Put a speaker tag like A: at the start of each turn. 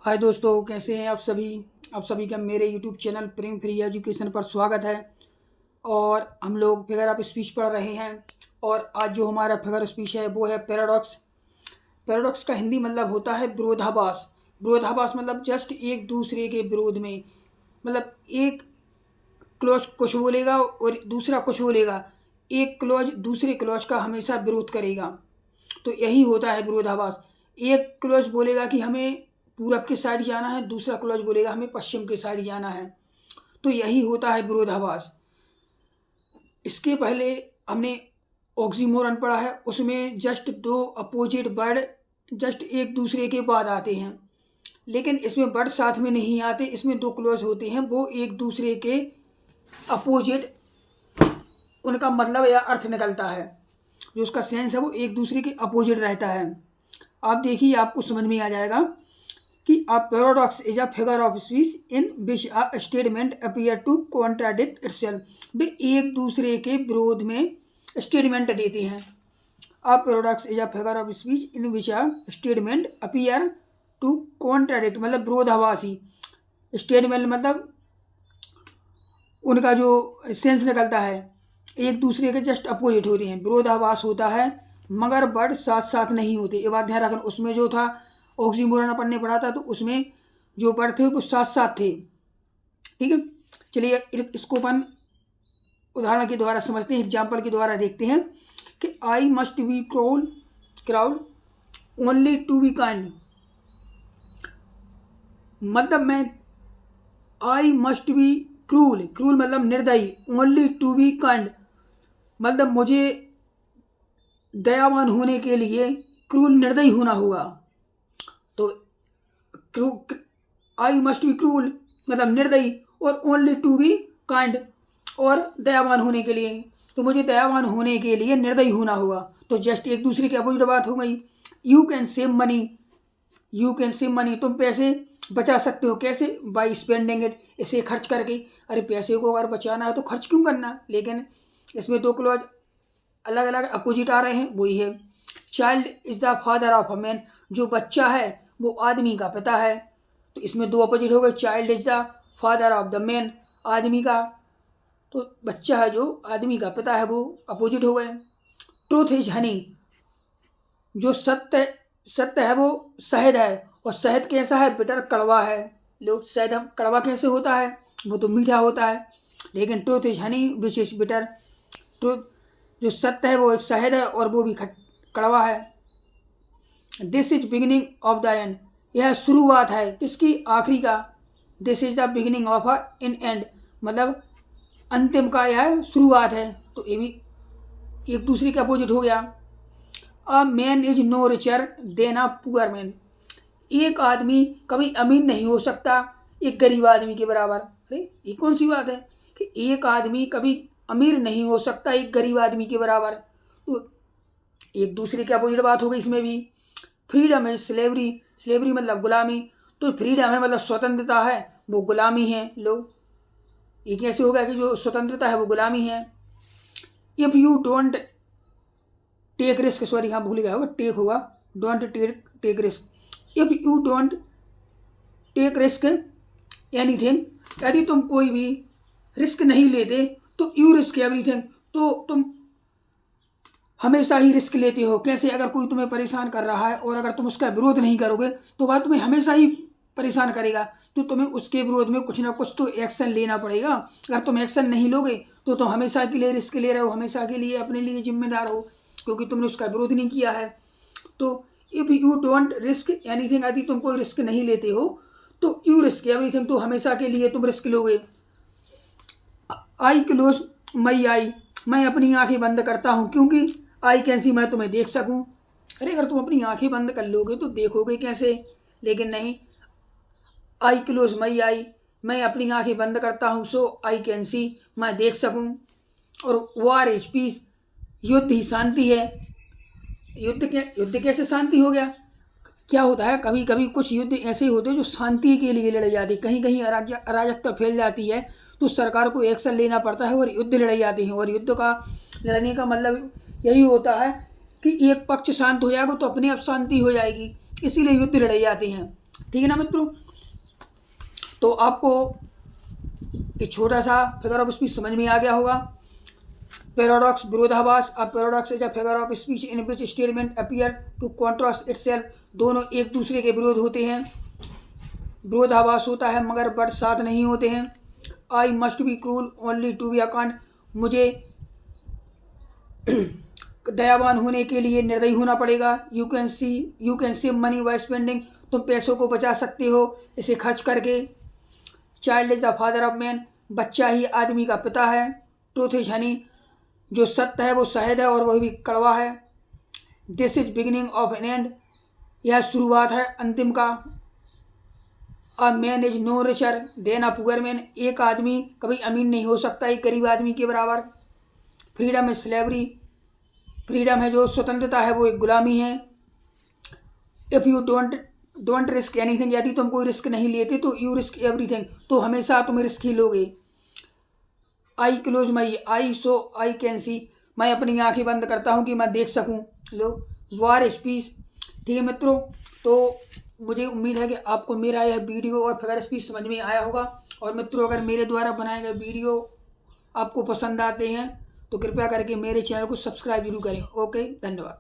A: हाय दोस्तों, कैसे हैं आप सभी का मेरे यूट्यूब चैनल प्रेम फ्री एजुकेशन पर स्वागत है। और हम लोग फिगर ऑफ स्पीच पढ़ रहे हैं। और आज जो हमारा फिगर स्पीच है वो है पैराडॉक्स। पैराडॉक्स का हिंदी मतलब होता है विरोधाभास। विरोधाभास मतलब जस्ट एक दूसरे के विरोध में, मतलब एक क्लॉज कुछ बोलेगा और दूसरा कुछ बोलेगा, एक क्लॉज दूसरे क्लॉज का हमेशा विरोध करेगा। तो यही होता है विरोधाभास। एक क्लॉज बोलेगा कि हमें पूरब के साइड जाना है, दूसरा क्लॉज बोलेगा हमें पश्चिम के साइड जाना है। तो यही होता है विरोधाभास। इसके पहले हमने ऑक्सीमोरन पढ़ा है, उसमें जस्ट दो अपोजिट वर्ड जस्ट एक दूसरे के बाद आते हैं, लेकिन इसमें वर्ड साथ में नहीं आते। इसमें दो क्लॉज होते हैं, वो एक दूसरे के अपोजिट उनका मतलब या अर्थ निकलता है, जो उसका सेंस है वो एक दूसरे के अपोजिट रहता है। आप देखिए, आपको समझ में आ जाएगा कि a paradox is a figure of speech in which a statement appear to contradict itself. वे एक दूसरे के विरोध में स्टेटमेंट देते हैं। A paradox is a figure of speech in which a statement appear to contradict मतलब विरोधाभासी। स्टेटमेंट मतलब उनका जो सेंस निकलता है एक दूसरे के जस्ट अपोजिट होते हैं। विरोधाभास होता है मगर वर्ड साथ साथ नहीं होते। ये बात ध्यान रखना। उसमें जो था ऑक्सीमोरन अपन ने पढ़ा था, तो उसमें जो वर्ड थे वो साथ साथ थे। ठीक है, चलिए इसको अपन उदाहरण के द्वारा समझते हैं, एग्जाम्पल के द्वारा देखते हैं कि I must be cruel only to be kind. मतलब मैं आई मस्ट बी क्रूल मतलब निर्दयी, ओनली टू बी काइंड मतलब मुझे दयावान होने के लिए क्रूल निर्दयी होना होगा। तो आई मस्ट बी क्रूल मतलब निर्दयी, और ओनली टू बी काइंड और दयावान होने के लिए, तो मुझे दयावान होने के लिए निर्दयी होना होगा। तो जस्ट एक दूसरे के अपोजिट बात हो गई। यू कैन सेव मनी, तुम पैसे बचा सकते हो। कैसे? बाई स्पेंडिंग इट, इसे खर्च करके। अरे पैसे को अगर बचाना है तो खर्च क्यों करना। लेकिन इसमें दो क्लॉज अलग अलग अपोजिट आ रहे हैं, वही है। Child is the father of a man, जो बच्चा है वो आदमी का पिता है। तो इसमें दो अपोजिट हो गए। Child is the father of the man, आदमी का, तो बच्चा है जो आदमी का पिता है, वो अपोजिट हो गए। ट्रूथ इज हनी, जो सत्य है वो शहद है, और शहद कैसा है? बिटर, कड़वा है। लोग शहद कड़वा कैसे होता है? वो तो मीठा होता है। लेकिन truth is Honey which is bitter, truth जो सत्य है वो एक शहद है और वो भी कड़वा है। This is beginning of the end, यह शुरुआत है किसकी? आखिरी का। This is the beginning of a in and मतलब अंतिम का यह शुरुआत है। तो ये भी एक दूसरे के अपोजिट हो गया। A man is no richer than a poor man, एक आदमी कभी अमीर नहीं हो सकता एक गरीब आदमी के बराबर। अरे ये कौन सी बात है कि एक आदमी कभी अमीर नहीं हो सकता एक गरीब आदमी के बराबर। तो एक दूसरे के अपोजिट बात हो गई इसमें भी। फ्रीडम इज स्लेवरी मतलब गुलामी, तो फ्रीडम है मतलब स्वतंत्रता है, वो गुलामी है। लोग ये कैसे होगा कि जो स्वतंत्रता है वो गुलामी है। If you don't take risk, sorry हाँ भूल गया होगा, टेक होगा, don't take risk. If you don't take risk anything, यदि तुम कोई भी रिस्क नहीं लेते, तो यू रिस्क एवरीथिंग, तो तुम हमेशा ही रिस्क लेते हो। कैसे? अगर कोई तुम्हें परेशान कर रहा है और अगर तुम उसका विरोध नहीं करोगे तो वह तुम्हें हमेशा ही परेशान करेगा, तो तुम्हें उसके विरोध में कुछ ना कुछ तो एक्शन लेना पड़ेगा। अगर तुम एक्शन नहीं लोगे तो तुम हमेशा के लिए रिस्क ले रहे हो, हमेशा के लिए अपने लिए जिम्मेदार हो, क्योंकि तुमने उसका विरोध नहीं किया है। तो if you don't risk anything, यदि तुम कोई रिस्क नहीं लेते हो, तो यू रिस्क एवरीथिंग, तो हमेशा के लिए तुम रिस्क लोगे। आई क्लोज मई आई, मैं अपनी आंखें बंद करता हूँ क्योंकि आई कैन सी, मैं तुम्हें देख सकूँ। अरे अगर तुम अपनी आंखें बंद कर लोगे तो देखोगे कैसे? लेकिन नहीं, आई क्लोज मई आई, मैं अपनी आंखें बंद करता हूँ, सो आई कैन सी, मैं देख सकूँ। और वार इज पीस, युद्ध ही शांति है। युद्ध कैसे शांति हो गया? क्या होता है, कभी कभी कुछ युद्ध ऐसे होते हैं जो शांति के लिए लड़े जाते हैं। कहीं कहीं अराजकता फैल जाती है तो सरकार को एक्शन लेना पड़ता है और युद्ध लड़ाई जाते हैं। और युद्ध का लड़ने का मतलब यही होता है कि एक पक्ष शांत हो जाएगा तो अपने आप शांति हो जाएगी, इसीलिए युद्ध लड़ाई जाते हैं। ठीक है ना मित्रों। तो आपको एक छोटा सा फिगर ऑफ स्पीच समझ में आ गया होगा। पैराडॉक्स विरोधाभास। अब paradox is a figure of speech in which statement appear to contrast itself. दोनों एक दूसरे के विरोध होते हैं, विरोधाभास होता है मगर बट साथ नहीं होते हैं। I must be cruel only to be account. मुझे दयावान होने के लिए निर्दयी होना पड़ेगा। You can save money by spending. तुम पैसों को बचा सकते हो इसे खर्च करके। Child is the father of man. बच्चा ही आदमी का पिता है। Truth is honey. जो सत्य है वो शहद है और वह भी कड़वा है। This is beginning of an end. यह शुरुआत है अंतिम का। A man is no richer than a poor man. एक आदमी कभी अमीर नहीं हो सकता एक गरीब आदमी के बराबर। Freedom is slavery. फ्रीडम है जो स्वतंत्रता है वो एक गुलामी है। If you don't risk anything. यदि तुम कोई रिस्क नहीं लेते तो यू रिस्क एवरीथिंग। तो हमेशा तुम रिस्क ही लोगे। आई close my I so I can see. मैं अपनी आंखें बंद करता हूँ कि मैं देख सकूँ। लो वार स्पीच। ठीक है मित्रों, तो मुझे उम्मीद है कि आपको मेरा यह वीडियो और फिगर स्पीच समझ में आया होगा। और मित्रों, अगर मेरे द्वारा बनाए गए वीडियो आपको पसंद आते हैं तो कृपया करके मेरे चैनल को सब्सक्राइब जरूर करें। ओके, धन्यवाद।